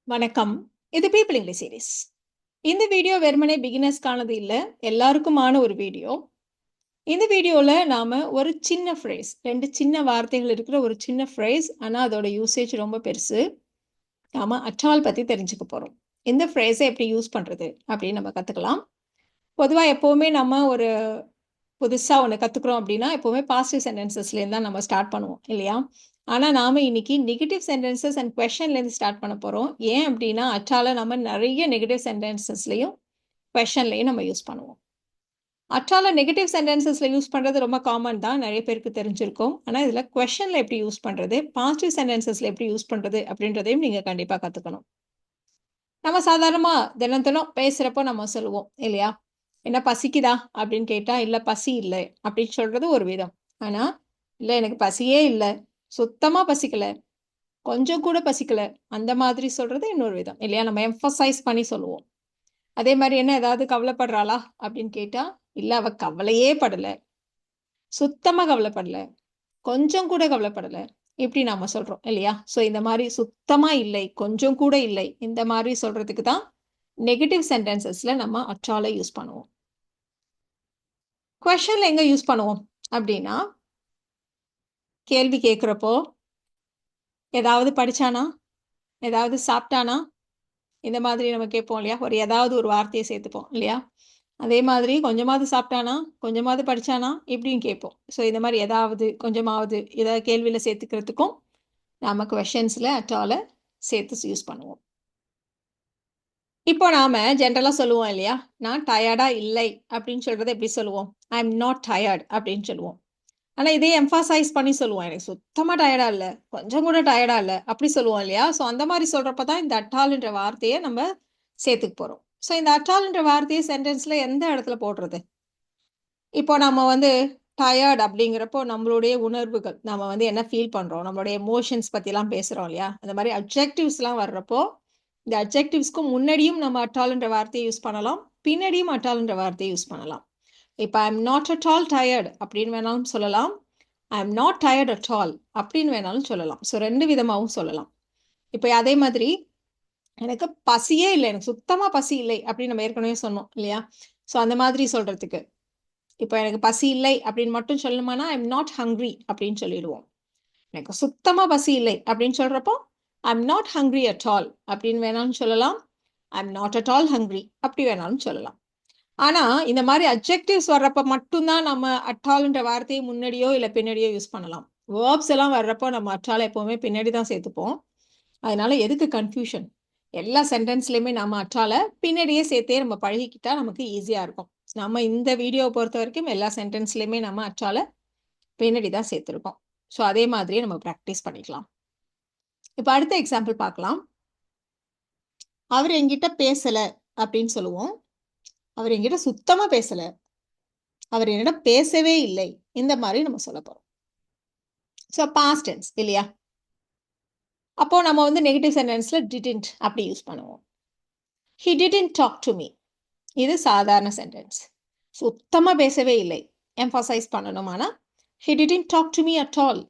வணக்கம். இது people English series. இந்த வீடியோ வெறுமனே பிகினர்ஸ்க்கானது இல்ல, எல்லாருக்குமான ஒரு வீடியோ. இந்த வீடியோல நாம ஒரு சின்ன ஃப்ரேஸ், 2 சின்ன வார்த்தைகள் இருக்கிற ஒரு சின்ன ஃப்ரேஸ், ஆனா அதோட யூசேஜ் ரொம்ப பெருசு. நாம அட் ஆல் பத்தி தெரிஞ்சுக்க போறோம். இந்த ஃப்ரேஸை எப்படி யூஸ் பண்றது அப்படின்னு நம்ம கத்துக்கலாம். பொதுவா எப்பவுமே நம்ம ஒரு புதுசா ஒண்ணு கத்துக்கிறோம் அப்படின்னா, எப்பவுமே பாசிட்டிவ் சென்டென்சஸ்லேருந்து தான் நம்ம ஸ்டார்ட் பண்ணுவோம் இல்லையா? ஆனா நாம இன்னைக்கு நெகட்டிவ் சென்டென்சஸ் அண்ட் குவெஷன்லேருந்து ஸ்டார்ட் பண்ண போறோம். ஏன் அப்படின்னா, அட்டால நம்ம நெறைய நெகட்டிவ் சென்டென்சஸ்லயும், குவெஷன்லயும் நம்ம யூஸ் பண்ணுவோம். அட்டால நெகட்டிவ் சென்டென்சஸ்ல யூஸ் பண்றது ரொம்ப காமன் தான். நெறைய பேருக்கு தெரிஞ்சிருக்கும். ஆனா இதுல குவெஷன்ல எப்படி யூஸ் பண்றது? பாசிட்டிவ் சென்டென்சஸ்ல எப்படி யூஸ் பண்றது? அப்படின்றதையும் நீங்க கண்டிப்பா கத்துக்கணும். நம்ம சாதாரணமா தினம் தினம் பேசுறப்போ நம்ம சொல்லுவோம் இல்லையா? "என்ன பசிக்குதா?" அப்படின்னு கேட்டா, "இல்ல பசி இல்ல" அப்படின்னு சொல்றது ஒரு விதம். ஆனா, "இல்ல எனக்கு பசியே இல்ல. சுத்தமா பசிக்கல. கொஞ்சம் கூட பசிக்கல." அந்த மாதிரி சொல்றது இன்னொரு விதம் இல்லையா? நம்ம எம்பசைஸ் பண்ணி சொல்லுவோம். அதே மாரி "என்ன ஏதாவது கவலைப்படுறாளா?" அப்படின்னு கேட்டா, "இல்ல அவ கவலையே படல. சுத்தமா கவலைப்படல. கொஞ்சம் கூட கவலைப்படல." இப்படி நாம சொல்றோம் இல்லையா? ஸோ இந்த மாரி சுத்தமா இல்லை, கொஞ்சம் கூட இல்லை, இந்த மாரி சொல்றதுக்கு தான் நெகட்டிவ் சென்டென்சஸ்ல நம்ம அட் ஆல யூஸ் பண்ணுவோம். குவெஷன்ல எங்க யூஸ் பண்ணுவோம் அப்படின்னா, கேள்வி கேட்கிறப்போ, "ஏதாவது படிச்சானா? ஏதாவது சாப்பிட்டானா?" இந்த மாதிரி நம்ம கேட்போம் இல்லையா? ஏதாவது ஒரு வார்த்தைய சேர்த்துப்போம் இல்லையா? அதே மாதிரி "கொஞ்சமாவது சாப்பிட்டானா? கொஞ்சமாவது படிச்சானா?" இப்படியும் கேட்போம். ஸோ இந்த மாரி ஏதாவது, கொஞ்சமாவது ஏதாவது கேள்வியில சேர்த்துக்கிறதுக்கும் நாம குவெஷன்ஸ்ல அட் ஆல சேர்த்து யூஸ் பண்ணுவோம். இப்போ நாம ஜென்ரலா சொல்லுவோம் இல்லையா? "நான் டயர்டா இல்லை" அப்படின்னு சொல்றத எப்படி சொல்லுவோம்? "ஐ அம் நாட் டயர்ட்" அப்படின்னு சொல்லுவோம். ஆனா இதே எம்ஃபசைஸ் பண்ணி சொல்லுவோம். "எனக்கு சுத்தமா டயர்டா இல்ல. கொஞ்சம் கூட டயர்டா இல்ல." அப்படி சொல்லுவோம் இல்லையா? ஸோ அந்த மாரி சொல்றப்ப தான் இந்த அட் ஆல்ன்ற வார்த்தைய நம்ம சேர்த்துக்க போறோம். ஸோ இந்த அட் ஆல்ன்ற வார்த்தைய சென்டென்ஸ்ல எந்த இடத்துல போடுறது? இப்போ நம்ம வந்து டயர்ட் அப்படிங்கிறப்போ நம்மளுடைய உணர்வுகள், நம்ம வந்து என்ன ஃபீல் பண்றோம்? நம்மளுடைய எமோஷன்ஸ் பத்திலாம் பேசுறோம் இல்லையா? அந்த மாரி அட்ஜெக்டிவ்ஸ்லாம் வர்றப்போ, இந்த அட்ஜெக்டிவ்ஸ்க்கு முன்னாடியும் நம்ம அட் ஆல்ன்ற வார்த்தைய யூஸ் பண்ணலாம். பின்னாடியும் அட் ஆல்ன்ற வார்த்தைய யூஸ் பண்ணலாம். இப்ப I am not at all tired அப்படின்னு வேணாலும் சொல்லலாம். I am not tired at all அப்படின்னு வேணாலும் சொல்லலாம். ஸோ 2 விதமாவும் சொல்லலாம். இப்ப அதே மாதிரி எனக்கு பசியே இல்ல. எனக்கு சுத்தமா பசி இல்லை அப்படின்னு நம்ம ஏற்கனவே சொன்னோம் இல்லையா? ஸோ அந்த மாதிரி சொல்றதுக்கு. இப்ப எனக்கு பசி இல்லை அப்படின்னு மட்டும் சொல்லணுமானா, ஐ அம் நாட் ஹங்ரி அப்படின்னு சொல்லிடுவோம். எனக்கு சுத்தமா பசி இல்லை அப்படின்னு சொல்றப்போ, ஐ அம் நாட் ஹங்ரி அட் ஆல் அப்படின்னு வேணாலும் சொல்லலாம். I am not at all ஹங்ரி அப்படி வேணாலும் சொல்லலாம். ஆனா, இந்த மாரி அட்ஜெக்டிவ்ஸ் வர்றப்ப மட்டும் தான் நம்ம அட் ஆல்ன்ற வார்த்தைய முன்னாடியோ, இல்ல பின்னாடியோ யூஸ் பண்ணலாம். வெர்ப்ஸ் எல்லாம் வர்றப்போ நம்ம அட் ஆல எப்பவுமே பின்னாடி தான் சேர்த்துப்போம். அதனால எதுக்கு கன்ஃப்யூஷன்? எல்லா சென்டென்ஸ்லயுமே நம்ம அட் ஆல பின்னாடியே சேர்த்தே நம்ம பழகிக்கிட்டா நமக்கு ஈஸியா இருக்கும். நம்ம இந்த வீடியோவ பொறுத்தவரைக்கும் எல்லா சென்டென்ஸ்லயுமே நம்ம அட் ஆல பின்னாடி தான் சேர்த்திருக்கோம். ஸோ அதே மாதிரியே நம்ம பிராக்டிஸ் பண்ணிக்கலாம். இப்ப அடுத்த எக்ஸாம்பிள் பார்க்கலாம். "அவரு என்கிட்ட பேசல" அப்படின்னு சொல்லுவோம். "அவரு என்கிட்ட சுத்தமா பேசல. அவர் என்னிடம் பேசவே இல்லை." இந்த மாரி நம்ம சொல்லப் போறோம். ஸோ பாஸ்ட் டென்ஸ் இல்லையா? அப்போ நம்ம வந்து நெகட்டிவ் சென்டென்ஸ்ல டிட்ன்ட் அப்படி யூஸ் பண்ணுவோம். "He didn't talk to me." இது சாதாரண சென்டென்ஸ். சுத்தமா பேசவே இல்லை. எம்பசைஸ் பண்ணணுமானா, "he didn't talk to me at all."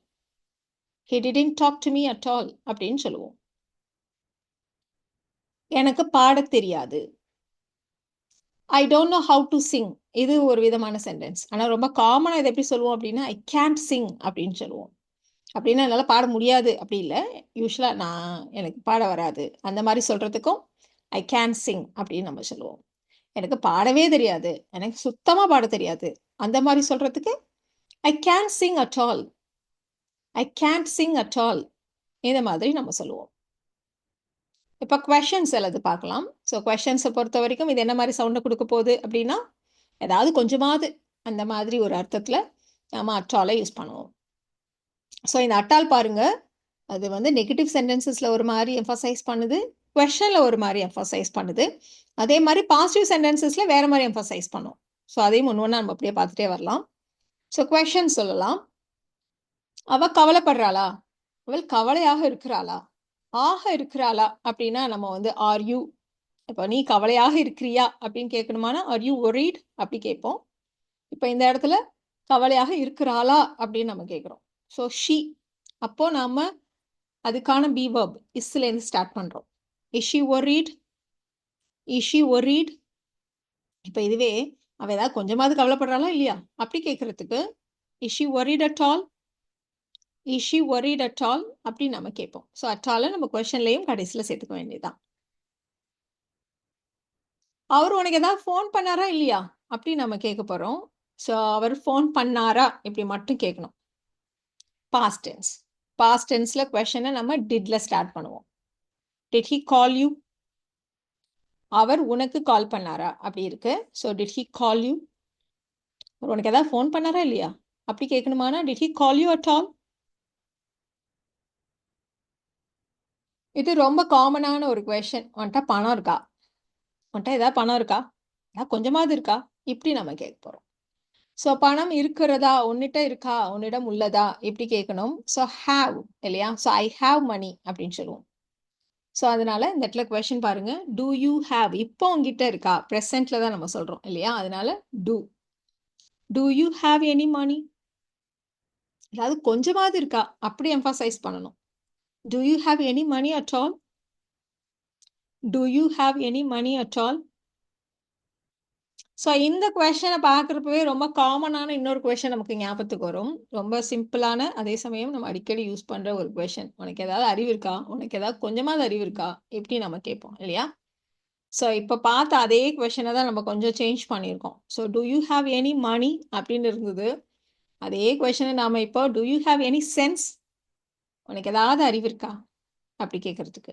"He didn't talk to me at all" அப்படின்னு சொல்லுவோம். "எனக்கு பாடத் தெரியாது." "I don't know how to sing." இது ஒரு விதமான சென்டென்ஸ். ஆனா ரொம்ப காமனா இத எப்படி சொல்லுவோம் அப்படின்னா, "ஐ கேன்ட் சிங்" அப்படின்னு சொல்லுவோம். அப்படின்னா என்னால பாட முடியாது அப்படி இல்ல. யூசுவலா எனக்கு பாட வராது. அந்த மாரி சொல்றதுக்கும், "ஐ கேன் சிங்" அப்படின்னு நம்ம சொல்லுவோம். எனக்கு பாடவே தெரியாது. எனக்கு சுத்தமா பாடத் தெரியாது. அந்த மாரி சொல்றதுக்கு, "ஐ Gantt Singh at all." "I Gantt Singh at all." இந்த மாதிரி நம்ம சொல்லுவோம். இப்ப குவெஷன்ஸ் சிலது பார்க்கலாம். ஸோ குவெஷன்ஸ பொறுத்தவரைக்கும் இது என்ன மாரி சவுண்ட குடுக்க போகுது அப்படின்னா, ஏதாவது கொஞ்சமாவது அந்த மாதிரி ஒரு அர்த்தத்துல நம்ம அட் ஆல யூஸ் பண்ணுவோம். ஸோ இந்த அட் ஆல் பாருங்க. அது வந்து நெகட்டிவ் சென்டென்சஸ்ல ஒரு மாரி எம்பசைஸ் பண்ணுது. குவெஷன்ல ஒரு மாரி எம்பசைஸ் பண்ணுது. அதே மாரி பாசிட்டிவ் சென்டென்சஸ்ல வேற மாரி எம்பசைஸ் பண்ணும். ஸோ அதையும் ஒண்ணு ஒண்ணா நம்ம அப்படியே பார்த்துட்டே வரலாம். ஸோ குவெஷன் சொல்லலாம். "அவ கவலைப்படுறாளா? அவள் கவலையாக இருக்கிறாளா? ஆக இருக்கிறாளா?" அப்படின்னா நம்ம வந்து ஆர் யூ இப்ப "நீ கவலையாக இருக்கிறியா?" அப்படின்னு கேட்கணுமானா, "ஆர் யூ வொரீட்?" அப்படி கேட்போம். இப்ப இந்த இடத்துல "கவலையாக இருக்கிறாளா?" அப்படின்னு நம்ம கேட்கிறோம். ஸோ ஷி அப்போ நாம அதுக்கான பி வெர்ப் இஸ்லேருந்து ஸ்டார்ட் பண்றோம். Is she worried? Is she worried? இப்ப இதுவே அவ ஏதாவது கொஞ்சமாவது கவலைப்படுறாளா இல்லையா? அப்படி கேட்கறதுக்கு is she worried at all? Is she worried at all? அப்படி நம்ம கேட்போம். ஸோ at all நம்ம கொஸ்டின்லயும் கடைசியில சேர்த்துக்க வேண்டியதுதான். அவர் உனக்கு ஏதாவது ஃபோன் பண்ணாரா இல்லையா? அப்படி நம்ம கேட்க போறோம். ஸோ அவர் ஃபோன் பண்ணாரா? இப்படி மட்டும் கேட்கணும். Past tense. பாஸ்ட் டென்ஸ்ல கொஸ்டினை நம்ம டிட்ல ஸ்டார்ட் பண்ணுவோம். Did he call you? அவர் உனக்கு கால் பண்ணாரா? அப்படி இருக்கு. So did he call you? அவர் உனக்கு ஏதாவது ஃபோன் பண்ணாரா இல்லையா? அப்படி கேட்கணுமானா did he call you at all? இது ரொம்ப காமனான ஒரு கொஸ்டின். உன்கிட்ட பணம் இருக்கா? உன்கிட்ட ஏதாவது பணம் இருக்கா? ஏதாவது கொஞ்சமாவது இருக்கா? இப்படி நம்ம கேட்க போறோம். ஸோ பணம் இருக்கிறதா? உன்னிட்ட இருக்கா? உன்னிடம் உள்ளதா? இப்படி கேட்கணும். ஸோ ஹேவ் இல்லையா? ஸோ ஐ ஹேவ் மணி அப்படின்னு சொல்லுவோம். ஸோ அதனால இந்த இடத்துல கொஸ்டின் பாருங்க. Do you have? இப்போ உங்ககிட்ட இருக்கா? ப்ரெசென்ட்ல தான் நம்ம சொல்றோம் இல்லையா? அதனால do. Do you have any money? அதாவது கொஞ்சமாவது இருக்கா? அப்படி எம்பசைஸ் பண்ணணும். Do you have any money at all? Do you have any money at all? So இந்த கொஸ்டினை பார்க்குறப்பவே ரொம்ப காமனான இன்னொரு கொஸ்டின் நமக்கு ஞாபகத்துக்கு வரும். ரொம்ப சிம்பிளான, அதே சமயம் நம்ம அடிக்கடி யூஸ் பண்ணுற ஒரு கொஸ்டின். உனக்கு ஏதாவது அறிவு இருக்கா? உனக்கு ஏதாவது கொஞ்சமாவது அறிவு இருக்கா? இப்படி நம்ம கேட்போம் இல்லையா? ஸோ இப்போ பார்த்த அதே கொஸ்டினை தான் நம்ம கொஞ்சம் சேஞ்ச் பண்ணியிருக்கோம். So do you have any money அப்படின்னு இருந்தது. அதே கொஸ்டினை நாம் இப்போ do you have any sense? உனக்கு ஏதாவது அறிவு இருக்கா? அப்படி கேட்கறதுக்கு.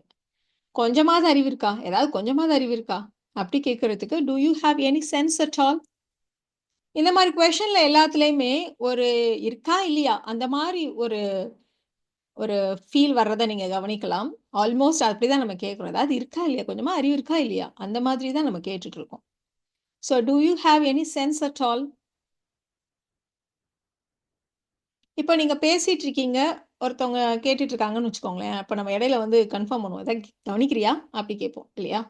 கொஞ்சமாவது அறிவு இருக்கா? ஏதாவது கொஞ்சமாவது அறிவு இருக்கா? அப்படி கேட்கறதுக்கு do you have any sense at all? இந்த மாதிரி கொஸ்டின்ல எல்லாத்துலேயுமே ஒரு இருக்கா இல்லையா அந்த மாதிரி ஒரு ஒரு ஃபீல் வர்றதை நீங்கள் கவனிக்கலாம். ஆல்மோஸ்ட் அப்படிதான் நம்ம கேட்குறோம். அதாவது இருக்கா இல்லையா, கொஞ்சமா அறிவு இருக்கா இல்லையா, அந்த மாதிரி தான் நம்ம கேட்டுட்டு இருக்கோம். So do you have any sense at all? இப்போ நீங்கள் பேசிட்டு இருக்கீங்க, ஒருத்தவங்க கேட்டுட்டு இருக்காங்கன்னு வச்சுக்கோங்களேன். அப்போ நம்ம இடையில வந்து கன்ஃபார்ம் பண்ணுவோம். எதாவது கவனிக்கிறியா அப்படி கேட்போம் இல்லையா?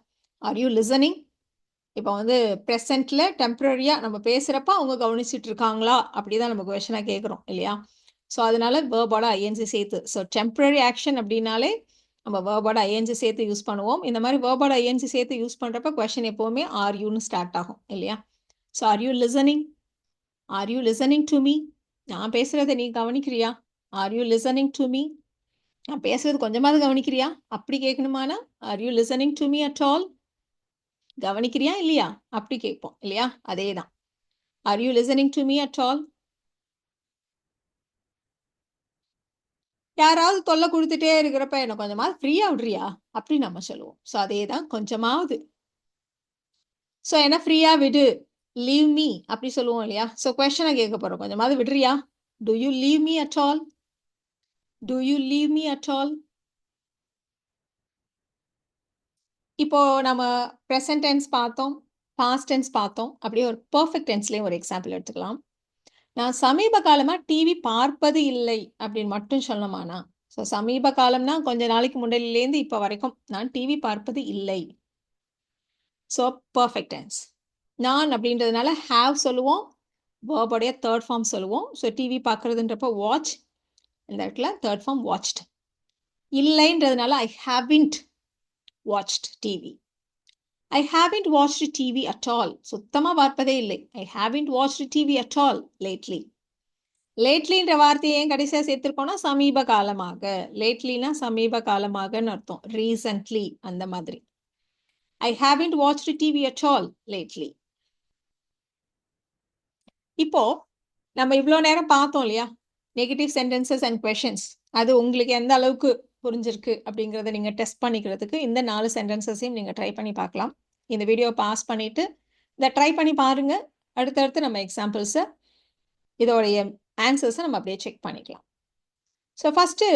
R you listening? இப்போ வந்து ப்ரெசென்ட்ல டெம்பரரியாக நம்ம பேசுகிறப்ப அவங்க கவனிச்சிட்டு இருக்காங்களா அப்படி தான் நம்ம கொஷனாக கேட்குறோம் இல்லையா? ஸோ அதனால வேர்போட ஐஎன்ஜி சேர்த்து. ஸோ டெம்பரரி ஆக்ஷன் அப்படின்னாலே நம்ம வேர்போட ஐஎன்ஜி சேர்த்து யூஸ் பண்ணுவோம். இந்த மாதிரி வேர்போட ஐஎன்ஜி சேர்த்து யூஸ் பண்ணுறப்ப கொஷின் எப்போவுமே ஆர் யூன்னு ஸ்டார்ட் ஆகும் இல்லையா? So are you listening? Are you listening to me? நான் பேசுகிறத நீ கவனிக்கிறியா? Are you listening to me? நான் பேசுறது கொஞ்சமாவது கவனிக்கிறியா? அப்படி கேட்கணுமானா are you listening to me at all? கவனிக்கிறியா இல்லையா அப்படி கேட்போம் இல்லையா? அதே தான். R you listening to me at all? யாராவது தொல்லை கொடுத்துட்டே இருக்கிறப்ப என்ன கொஞ்சமாவது ஃப்ரீயா விடுறியா அப்படி நம்ம சொல்லுவோம். ஸோ அதே தான் கொஞ்சமாவது. ஸோ என்ன ஃப்ரீயா விடு, லீவ் மீ அப்படி சொல்லுவோம் இல்லையா? ஸோ கொஸ்டினை கேட்க போறோம். கொஞ்சமாவது விடுறியா? Do you leave me at all? Do you leave me at all? இப்போ நம்ம ப்ரெசன்ட் டென்ஸ் பார்த்தோம், பாஸ்ட் டென்ஸ் பார்த்தோம். அப்படியே ஒரு பெர்ஃபெக்ட் டென்ஸ்லேயும் ஒரு எக்ஸாம்பிள் எடுத்துக்கலாம். நான் சமீப காலமா டிவி பார்ப்பது இல்லை அப்படின்னு மட்டும் சொல்லணுமானா? ஸோ சமீப காலம்னா கொஞ்ச நாளைக்கு முன்னாடியிலேருந்து இப்போ வரைக்கும் நான் டிவி பார்ப்பது இல்லை. So perfect tense. நான் அப்படின்றதுனால ஹேவ் சொல்லுவோம், வேர்போடைய தேர்ட் ஃபார்ம் சொல்லுவோம். ஸோ டிவி பார்க்குறதுன்றப்போ வாட்ச், இந்த இடத்துல தேர்ட் ஃபார்ம் வாட்ச்ட். இல்லைன்றதுனால I haven't watched TV. I haven't watched TV at all. சுத்தமாக பார்ப்பதே இல்லை. I haven't watched TV at all lately. லேட்லின்ற வார்த்தையை ஏன் கடைசியாக சேர்த்துருக்கோம்னா சமீப காலமாக. லேட்லினா சமீப காலமாகன்னு அர்த்தம். ரீசன்ட்லி அந்த மாதிரி. I haven't watched TV at all lately. இப்போ நம்ம இவ்வளோ நேரம் பார்த்தோம் இல்லையா, நெகட்டிவ் சென்டென்சஸ் அண்ட் கொஷின்ஸ். அது உங்களுக்கு எந்த அளவுக்கு புரிஞ்சிருக்கு அப்படிங்கிறத நீங்கள் டெஸ்ட் பண்ணிக்கிறதுக்கு இந்த 4 சென்டென்சஸையும் நீங்கள் ட்ரை பண்ணி பார்க்கலாம். இந்த வீடியோ பாஸ் பண்ணிவிட்டு இதை ட்ரை பண்ணி பாருங்கள். அடுத்தடுத்து நம்ம எக்ஸாம்பிள்ஸை, இதோடைய ஆன்சர்ஸை நம்ம அப்படியே செக் பண்ணிக்கலாம். ஸோ ஃபஸ்ட்டு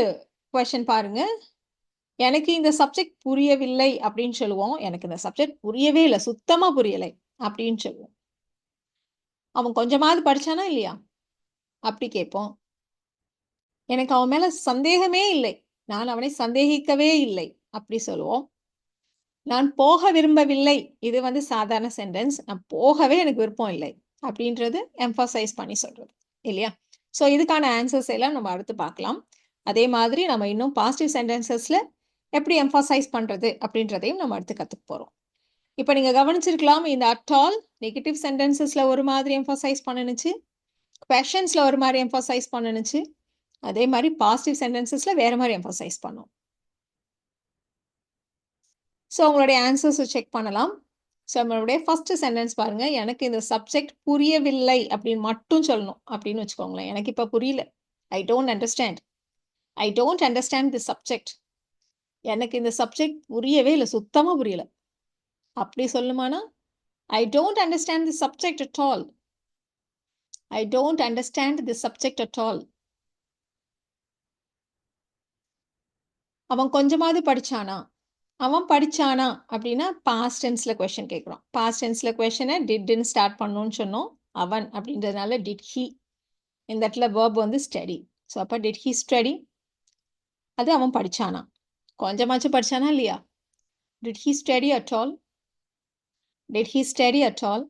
கொஷின் பாருங்கள். எனக்கு இந்த சப்ஜெக்ட் புரியவில்லை அப்படின்னு சொல்லுவோம். எனக்கு இந்த சப்ஜெக்ட் புரியவே இல்லை, சுத்தமாக புரியலை அப்படின்னு சொல்லுவோம். அவன் கொஞ்சமாவது படிச்சானா இல்லையா அப்படி கேட்போம். எனக்கு அவன் மேல சந்தேகமே இல்லை, நான் அவனை சந்தேகிக்கவே இல்லை அப்படி சொல்லுவோம். நான் போக விரும்பவில்லை, இது வந்து சாதாரண சென்டென்ஸ். நான் போகவே எனக்கு விருப்பம் இல்லை அப்படின்றது எம்பசைஸ் பண்ணி சொல்றது இல்லையா? ஸோ இதுக்கான ஆன்சர்ஸ் எல்லாம் நம்ம அடுத்து பார்க்கலாம். அதே மாதிரி நம்ம இன்னும் பாசிட்டிவ் சென்டென்சஸ்ல எப்படி எம்ஃபசைஸ் பண்றது அப்படின்றதையும் நம்ம அடுத்து கத்துக்க போறோம். இப்ப நீங்க கவனிச்சிருக்கலாம், இந்த அட் ஆல் நெகட்டிவ் சென்டென்சஸ்ல ஒரு மாதிரி எம்ஃபசைஸ் பண்ணுனுச்சு. குவெஷன்ஸ்ல ஒரு மாரி எம்ஃபசைஸ் பண்ணுனுச்சு. அதே மாரி பாசிட்டிவ் சென்டென்சஸ்ல வேற மாரி எம்ஃபசைஸ் பண்ணும். ஸோ உங்களுடைய ஆன்சர்ஸ செக் பண்ணலாம். ஸோ நம்மளுடைய ஃபர்ஸ்ட் சென்டென்ஸ் பாருங்க. எனக்கு இந்த சப்ஜெக்ட் புரியவில்லை அப்படின்னு மட்டும் சொல்லணும். அப்படின்னு வச்சுக்கோங்களேன். எனக்கு இப்ப புரியல. I don't understand. I don't understand this subject. எனக்கு இந்த சப்ஜெக்ட் புரியவே இல்ல. சுத்தமா புரியல. அப்படி சொல்லணுமானா, I don't understand the subject at all. I don't understand the subject at all. அவன் கொஞ்சமாவது படிச்சானா? அவன் படிச்சானா? அப்படின்னா பாஸ்ட் டென்ஸ்ல கொஸ்டின் கேட்குறோம். பாஸ்ட் டென்ஸ்ல கொஸ்டினை டிட்ன்னு ஸ்டார்ட் பண்ணணும்னு சொன்னோம். அவன் அப்படின்றதுனால டிட் ஹி. இந்த இடத்துல வேர்ப் வந்து ஸ்டடி. ஸோ அப்போ டிட் ஹி ஸ்டடி? அது அவன் படிச்சானா? கொஞ்சமாச்சும் படிச்சானா இல்லையா? Did he study at all? Did he study at all?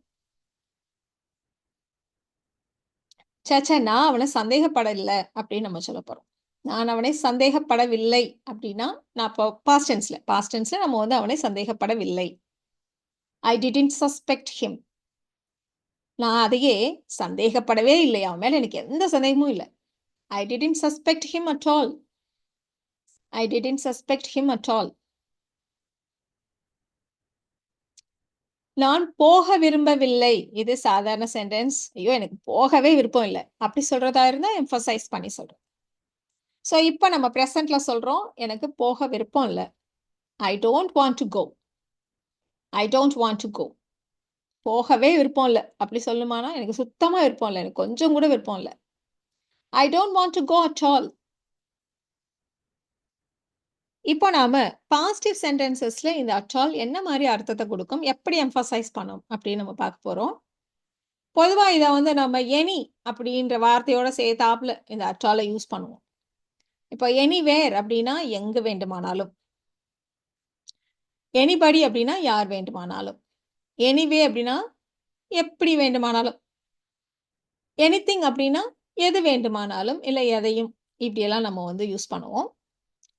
சேச்சே நான் அவனை சந்தேகப்படல அப்படின்னு நம்ம சொல்ல போறோம். நான் அவனை சந்தேகப்படவில்லை அப்படின்னா, நான் இப்போ பாஸ்ட் டென்ஸ்ல நம்ம வந்து அவனை சந்தேகப்படவில்லை. I didn't suspect him. நான் அதையே சந்தேகப்படவே இல்லை. அவன் மேல எனக்கு எந்த சந்தேகமும் இல்லை. ஐ didn't suspect him at all. I didn't suspect him at all. நான் போக விரும்பவில்லை. இது சாதாரண சென்டென்ஸ். ஐயோ எனக்கு போகவே விருப்பம் இல்லை அப்படி சொல்றதா இருந்தா எம்ஃபசைஸ் பண்ணி சொல்றோம். ஸோ இப்போ நம்ம ப்ரெசென்ட்ல சொல்றோம், எனக்கு போக விருப்பம் இல்லை. I don't want to go. I don't want to go. போகவே விருப்பம் இல்லை அப்படி சொல்லுமானா, எனக்கு சுத்தமா விருப்பம் இல்லை. எனக்கு கொஞ்சம் கூட விருப்பம் இல்லை. I don't want to go at all. இப்போ நாம பாசிட்டிவ் சென்டென்சஸ்ல இந்த அட் ஆல் என்ன மாதிரி அர்த்தத்தை கொடுக்கும், எப்படி எம்ஃபசைஸ் பண்ணும் அப்படின்னு நம்ம பார்க்க போறோம். பொதுவா இதை வந்து நம்ம எனி அப்படின்ற வார்த்தையோட சேர்த்தாப்புல இந்த அட் ஆலை யூஸ் பண்ணுவோம். இப்போ எனிவேர் அப்படின்னா எங்கு வேண்டுமானாலும். எனிபடி அப்படின்னா யார் வேண்டுமானாலும். எனிவே அப்படின்னா எப்படி வேண்டுமானாலும். எனிதிங் அப்படின்னா எது வேண்டுமானாலும், இல்லை எதையும், இப்படியெல்லாம் நம்ம வந்து யூஸ் பண்ணுவோம்.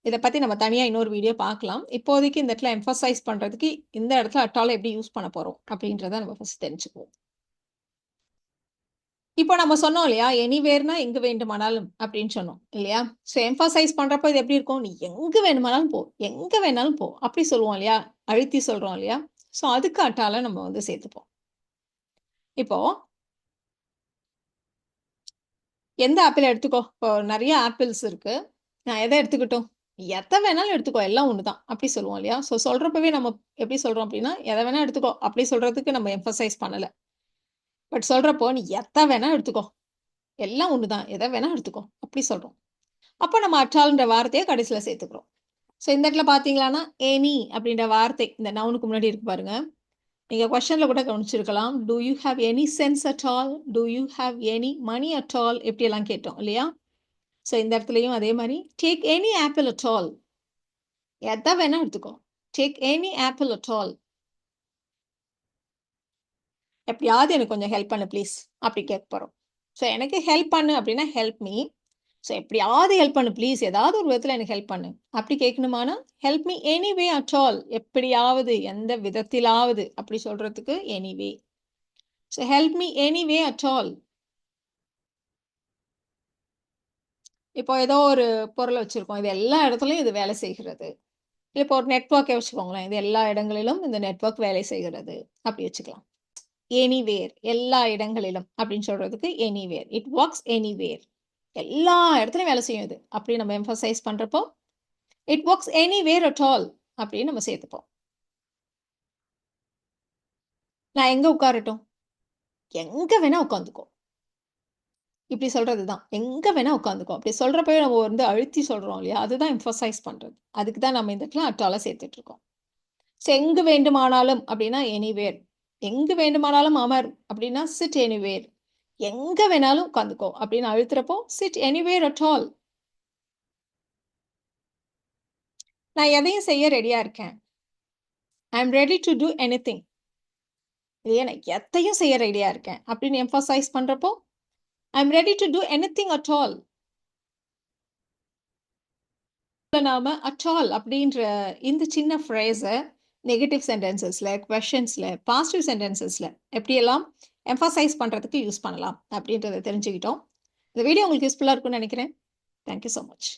இதை பற்றி நம்ம தனியாக இன்னொரு வீடியோ பார்க்கலாம். இப்போதைக்கு இந்த இடத்துல எம்ஃபசைஸ் பண்ணுறதுக்கு இந்த இடத்துல அட்டால் எப்படி யூஸ் பண்ண போகிறோம் அப்படின்றத நம்ம ஃபர்ஸ்ட் தெரிஞ்சுக்குவோம். இப்போ நம்ம சொன்னோம் இல்லையா, எனிவேர்னா எங்கே வேண்டுமானாலும் அப்படின்னு சொன்னோம் இல்லையா. ஸோ எம்ஃபசைஸ் பண்ணுறப்போ இது எப்படி இருக்கும், நீ எங்கே வேணுமானாலும் போ, எங்கே வேணாலும் போ அப்படி சொல்லுவோம் இல்லையா, அழுத்தி சொல்கிறோம் இல்லையா. ஸோ அதுக்கு அட்டால நம்ம வந்து சேர்த்துப்போம். இப்போ எந்த ஆப்பிள் எடுத்துக்கோ, இப்போ நிறைய ஆப்பிள்ஸ் இருக்கு, நான் எதை எடுத்துக்கிட்டோம், எதை வேணாலும் எடுத்துக்கோ, எல்லாம் ஒன்று தான் அப்படி சொல்லுவோம் இல்லையா. ஸோ சொல்கிறப்பவே நம்ம எப்படி சொல்கிறோம் அப்படின்னா, எதை வேணால் எடுத்துக்கோ அப்படி சொல்கிறதுக்கு நம்ம எம்ஃபசைஸ் பண்ணலை. பட் சொல்கிறப்போ நீ எதை வேணால் எடுத்துக்கோ, எல்லாம் ஒன்று தான், எதை வேணால் எடுத்துக்கோ அப்படி சொல்கிறோம். அப்போ நம்ம அட்டால்ன்ற வார்த்தையை கடைசியில் சேர்த்துக்கிறோம். ஸோ இந்த இடத்துல பார்த்தீங்களான்னா எனி அப்படின்ற வார்த்தை இந்த நவுனுக்கு முன்னாடி இருக்கு பாருங்க. நீங்கள் கொஸ்டினில் கூட கவனிச்சிருக்கலாம், do you have any sense at all, do you have any money at all, எப்படியெல்லாம் கேட்டோம் இல்லையா. ஸோ இந்த இடத்துலையும் அதே மாதிரி take any apple at all, எதை வேணா எடுத்துக்கோ, take any apple at all. எப்படியாவது எனக்கு கொஞ்சம் ஹெல்ப் பண்ணு ப்ளீஸ் அப்படி கேட்க போகிறோம். ஸோ எனக்கு ஹெல்ப் பண்ணு அப்படின்னா ஹெல்ப் மீ. ஸோ எப்படியாவது ஹெல்ப் பண்ணு ப்ளீஸ், ஏதாவது ஒரு விதத்தில் எனக்கு ஹெல்ப் பண்ணு அப்படி கேட்கணுமானா help me anyway at all, எப்படியாவது எந்த விதத்திலாவது அப்படி சொல்கிறதுக்கு anyway. So help me anyway at all. இப்போ ஏதோ ஒரு பொருளை வச்சுருக்கோம், இது எல்லா இடத்துலையும் இது வேலை செய்கிறது. இப்போ ஒரு நெட்வொர்க்கை வச்சுக்கோங்களேன், இது எல்லா இடங்களிலும் இந்த நெட்வொர்க் வேலை செய்கிறது அப்படி வச்சுக்கலாம். எனிவேர் எல்லா இடங்களிலும் அப்படின்னு சொல்றதுக்கு எனிவேர், இட் ஒர்க்ஸ் எனிவேர், எல்லா இடத்துலையும் வேலை செய்யும் இது அப்படி நம்ம எம்ஃபசைஸ் பண்ணுறப்போ it works anywhere at all அப்படின்னு நம்ம சேர்த்துப்போம். நான் எங்கே உட்காரட்டும், எங்கே வேணால் உட்காந்துக்கோ இப்படி சொல்கிறது தான், எங்கே வேணால் உட்காந்துக்கோ அப்படி சொல்கிறப்பவே நம்ம வந்து அழுத்தி சொல்கிறோம் இல்லையா, அதுதான் எம்ஃபசைஸ் பண்ணுறது. அதுக்கு தான் நம்ம இந்த இடத்துல அட்டால சேர்த்துட்ருக்கோம். ஸோ எங்கு வேண்டுமானாலும் அப்படின்னா எனிவேர், எங்கு வேண்டுமானாலும் அமர் அப்படின்னா சிட் எனிவேர், எங்கே வேணாலும் உட்காந்துக்கோ அப்படின்னு அழுத்துறப்போ சிட் எனிவேர் அட் ஆல். நான் எதையும் செய்ய ரெடியாக இருக்கேன், I am ready to two anything, இல்லையா, நான் எதையும் செய்ய ரெடியாக இருக்கேன் அப்படின்னு எம்ஃபசைஸ் பண்ணுறப்போ I am ready to two anything at all. நாம அட் ஆல் அப்படின்ற இந்த சின்ன ஃப்ரேஸ நெகட்டிவ் சென்டென்சஸ்ல, குவெஷன்ஸ்ல, பாசிட்டிவ் சென்டென்சஸ்ல எப்படியெல்லாம் எம்பசைஸ் பண்றதுக்கு யூஸ் பண்ணலாம் அப்படின்றத தெரிஞ்சுக்கிட்டோம். இந்த வீடியோ உங்களுக்கு யூஸ்ஃபுல்லா இருக்கும்னு நினைக்கிறேன். Thank you so much.